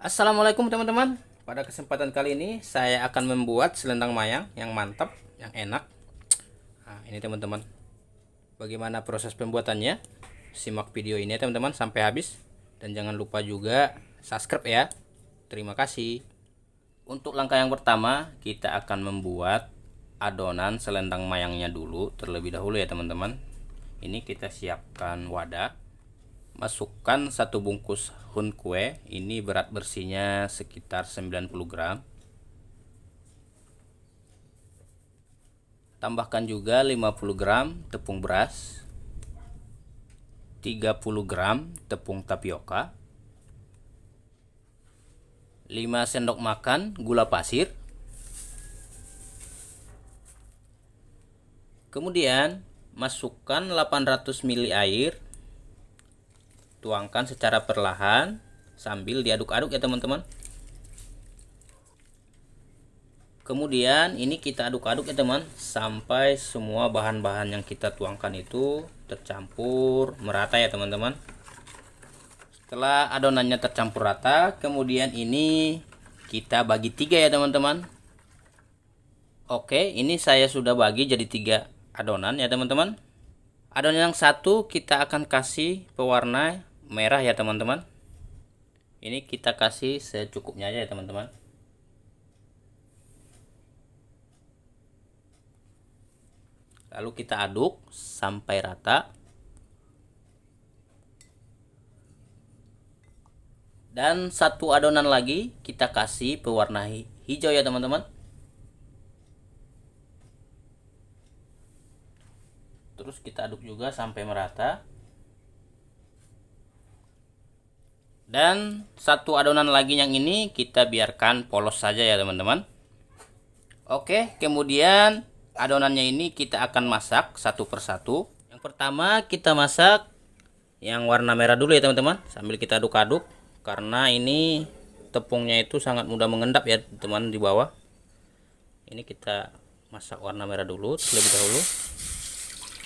Assalamualaikum teman-teman. Pada kesempatan kali ini saya akan membuat selendang mayang yang mantap, yang enak. Nah, ini teman-teman. Bagaimana proses pembuatannya? Simak video ini ya teman-teman sampai habis dan jangan lupa juga subscribe ya. Terima kasih. Untuk langkah yang pertama, kita akan membuat adonan selendang mayangnya dulu terlebih dahulu ya teman-teman. Ini kita siapkan wadah. Masukkan satu bungkus hun kue, ini berat bersihnya sekitar 90 gram. Tambahkan juga 50 gram tepung beras, 30 gram tepung tapioka, 5 sendok makan gula pasir. Kemudian masukkan 800 ml air. Tuangkan secara perlahan sambil diaduk-aduk ya teman-teman. Kemudian ini kita aduk-aduk ya teman sampai semua bahan-bahan yang kita tuangkan itu tercampur merata ya teman-teman. Setelah adonannya tercampur rata, kemudian ini kita bagi 3 ya teman-teman. Oke, ini saya sudah bagi jadi 3 adonan ya teman-teman. Adonan yang satu kita akan kasih pewarna merah ya teman-teman. Ini kita kasih secukupnya aja ya teman-teman. Lalu kita aduk sampai rata. Dan satu adonan lagi kita kasih pewarna hijau ya teman-teman. Terus kita aduk juga sampai merata. Dan satu adonan lagi yang ini kita biarkan polos saja ya teman-teman. Oke, kemudian adonannya ini kita akan masak satu persatu. Yang pertama kita masak yang warna merah dulu ya teman-teman, sambil kita aduk-aduk karena ini tepungnya itu sangat mudah mengendap ya teman di bawah. Ini kita masak warna merah dulu terlebih dahulu.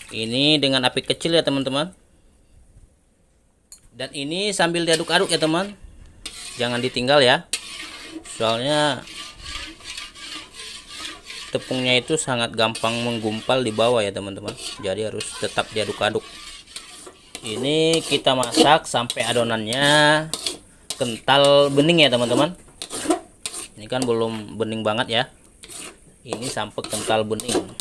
Ini dengan api kecil ya teman-teman. Dan ini sambil diaduk-aduk ya teman, jangan ditinggal ya, soalnya tepungnya itu sangat gampang menggumpal di bawah ya teman-teman, jadi harus tetap diaduk-aduk. Ini kita masak sampai adonannya kental bening ya teman-teman. Ini kan belum bening banget ya, ini sampai kental bening.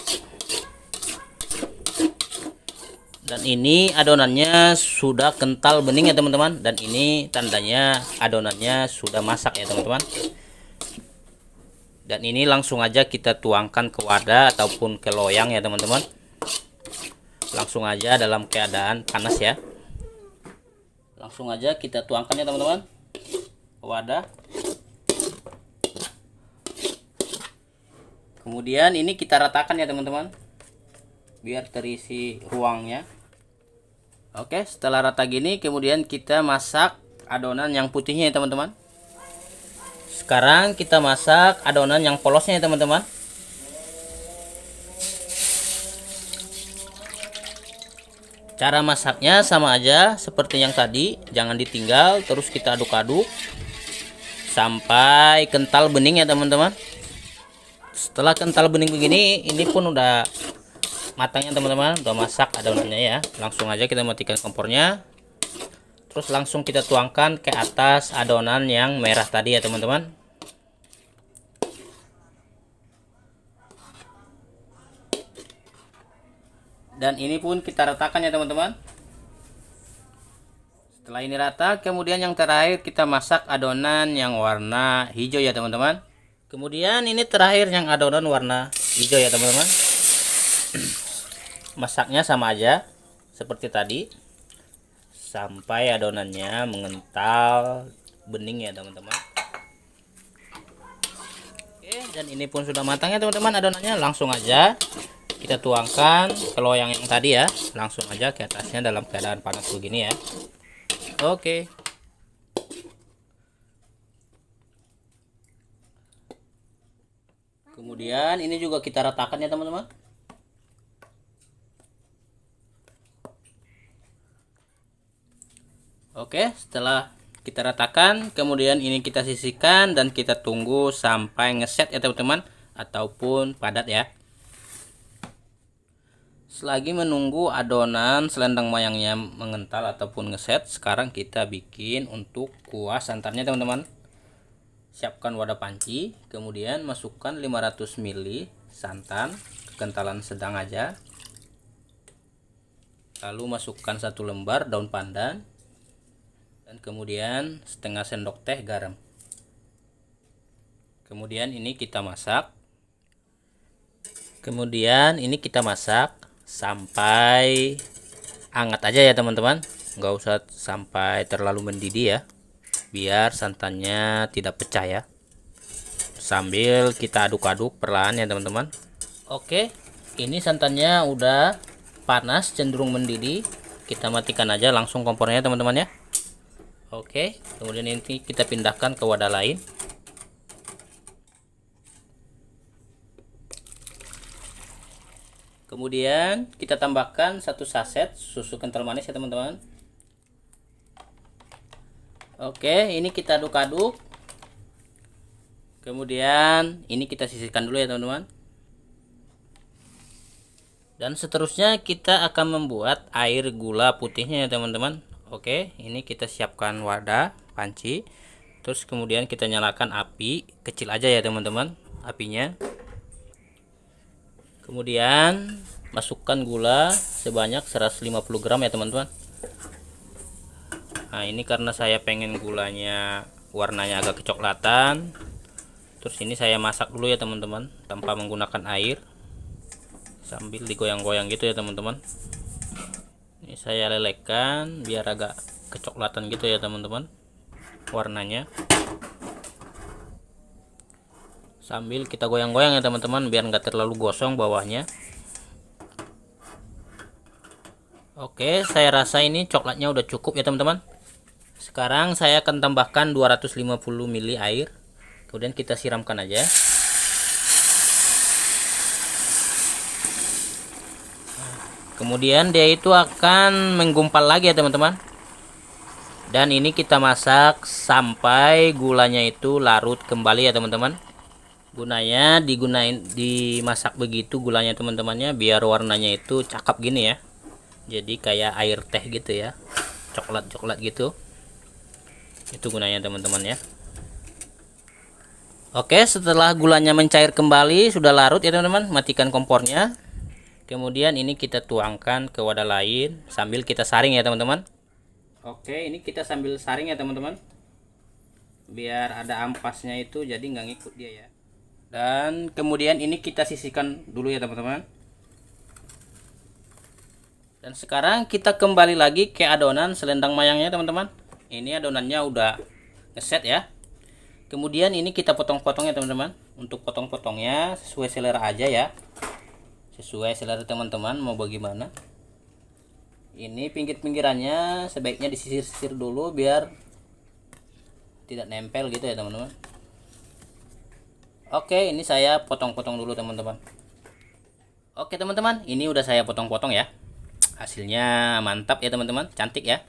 Dan ini adonannya sudah kental bening ya teman-teman, dan ini tandanya adonannya sudah masak ya teman-teman. Dan ini langsung aja kita tuangkan ke wadah ataupun ke loyang ya teman-teman, langsung aja dalam keadaan panas ya. Langsung aja kita tuangkan ya teman-teman ke wadah. Kemudian ini kita ratakan ya teman-teman biar terisi ruangnya. Oke, setelah rata gini kemudian kita masak adonan yang putihnya ya teman-teman. Sekarang kita masak adonan yang polosnya ya teman-teman. Cara masaknya sama aja seperti yang tadi, jangan ditinggal, terus kita aduk-aduk sampai kental bening ya teman-teman. Setelah kental bening begini, ini pun udah matangnya teman-teman, udah masak adonannya ya. Langsung aja kita matikan kompornya, terus langsung kita tuangkan ke atas adonan yang merah tadi ya teman-teman. Dan ini pun kita ratakan ya teman-teman. Setelah ini rata, kemudian yang terakhir kita masak adonan yang warna hijau ya teman-teman. Kemudian ini terakhir yang adonan warna hijau ya teman-teman. Masaknya sama aja seperti tadi sampai adonannya mengental bening ya teman-teman. Oke, dan ini pun sudah matang ya teman-teman adonannya. Langsung aja kita tuangkan ke loyang yang tadi ya, langsung aja ke atasnya dalam keadaan panas begini ya. Oke, kemudian ini juga kita ratakan ya teman-teman. Oke, setelah kita ratakan, kemudian ini kita sisihkan dan kita tunggu sampai ngeset ya teman-teman, ataupun padat ya. Selagi menunggu adonan selendang mayangnya mengental ataupun ngeset, sekarang kita bikin untuk kuah santannya teman-teman. Siapkan wadah panci, kemudian masukkan 500 ml santan kekentalan sedang aja. Lalu masukkan 1 lembar daun pandan dan kemudian setengah sendok teh garam. Kemudian ini kita masak. Kemudian ini kita masak sampai hangat aja ya teman-teman. Nggak usah sampai terlalu mendidih ya, biar santannya tidak pecah ya. Sambil kita aduk-aduk perlahan ya teman-teman. Oke, ini santannya udah panas, cenderung mendidih. Kita matikan aja langsung kompornya teman-teman ya. Oke, kemudian ini kita pindahkan ke wadah lain. Kemudian kita tambahkan 1 saset susu kental manis ya teman-teman. Oke, ini kita aduk-aduk. Kemudian ini kita sisihkan dulu ya teman-teman. Dan seterusnya kita akan membuat air gula putihnya ya teman-teman. Oke, ini kita siapkan wadah panci. Terus kemudian kita nyalakan api kecil aja ya teman-teman, apinya. Kemudian masukkan gula sebanyak 150 gram ya teman-teman. Nah, ini karena saya pengen gulanya warnanya agak kecoklatan. Terus ini saya masak dulu ya teman-teman, tanpa menggunakan air. Sambil digoyang-goyang gitu ya teman-teman. Ini saya lelehkan biar agak kecoklatan gitu ya teman-teman warnanya. Sambil kita goyang-goyang ya teman-teman biar nggak terlalu gosong bawahnya. Oke, saya rasa ini coklatnya udah cukup ya teman-teman. Sekarang saya akan tambahkan 250 ml air. Kemudian kita siramkan aja. Kemudian dia itu akan menggumpal lagi ya teman-teman. Dan ini kita masak sampai gulanya itu larut kembali ya teman-teman. Gunanya dimasak begitu gulanya teman-temannya biar warnanya itu cakep gini ya. Jadi kayak air teh gitu ya, coklat-coklat gitu. Itu gunanya teman-teman ya. Oke, setelah gulanya mencair kembali, sudah larut ya teman-teman, matikan kompornya. Kemudian ini kita tuangkan ke wadah lain sambil kita saring ya teman-teman. Oke, ini kita sambil saring ya teman-teman, biar ada ampasnya itu jadi nggak ngikut dia ya. Dan kemudian ini kita sisihkan dulu ya teman-teman. Dan sekarang kita kembali lagi ke adonan selendang mayangnya teman-teman. Ini adonannya udah ngeset ya. Kemudian ini kita potong-potong ya teman-teman. Untuk potong-potongnya sesuai selera aja ya, sesuai selera teman-teman mau bagaimana. Ini pinggir-pinggirannya sebaiknya disisir-sisir dulu biar tidak nempel gitu ya teman-teman. Oke, ini saya potong-potong dulu teman-teman. Oke teman-teman, ini udah saya potong-potong ya. Hasilnya mantap ya teman-teman, cantik ya.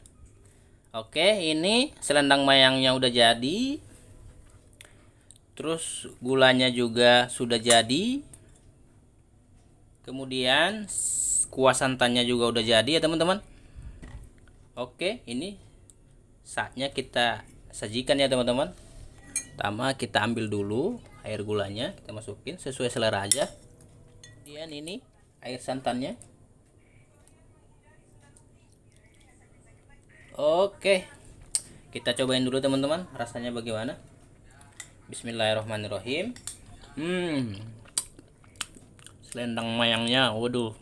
Oke, ini selendang mayangnya udah jadi. Terus gulanya juga sudah jadi. Kemudian kuah santannya juga udah jadi ya teman-teman. Oke, ini saatnya kita sajikan ya teman-teman. Pertama kita ambil dulu air gulanya, kita masukin sesuai selera aja. Kemudian ini air santannya. Oke, kita cobain dulu teman-teman, rasanya bagaimana. Bismillahirrahmanirrahim. Selendang mayangnya, waduh,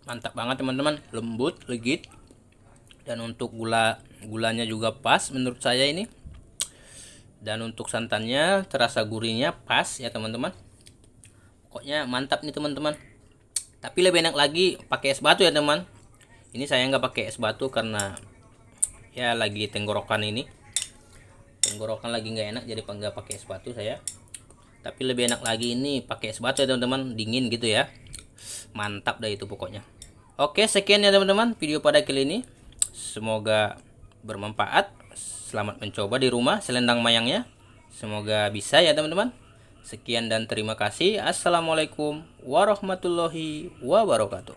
mantap banget teman-teman, lembut, legit. Dan untuk gulanya juga pas menurut saya ini. Dan untuk santannya terasa gurihnya pas ya teman-teman. Pokoknya mantap nih teman-teman. Tapi lebih enak lagi pakai es batu ya teman. Ini saya nggak pakai es batu karena ya lagi tenggorokan ini. Tenggorokan lagi nggak enak jadi nggak pakai es batu saya. Tapi lebih enak lagi ini pakai es batu ya teman-teman, dingin gitu ya. Mantap dah itu pokoknya. Oke, sekian ya teman-teman video pada kali ini. Semoga bermanfaat. Selamat mencoba di rumah selendang mayangnya. Semoga bisa ya teman-teman. Sekian dan terima kasih. Assalamualaikum warahmatullahi wabarakatuh.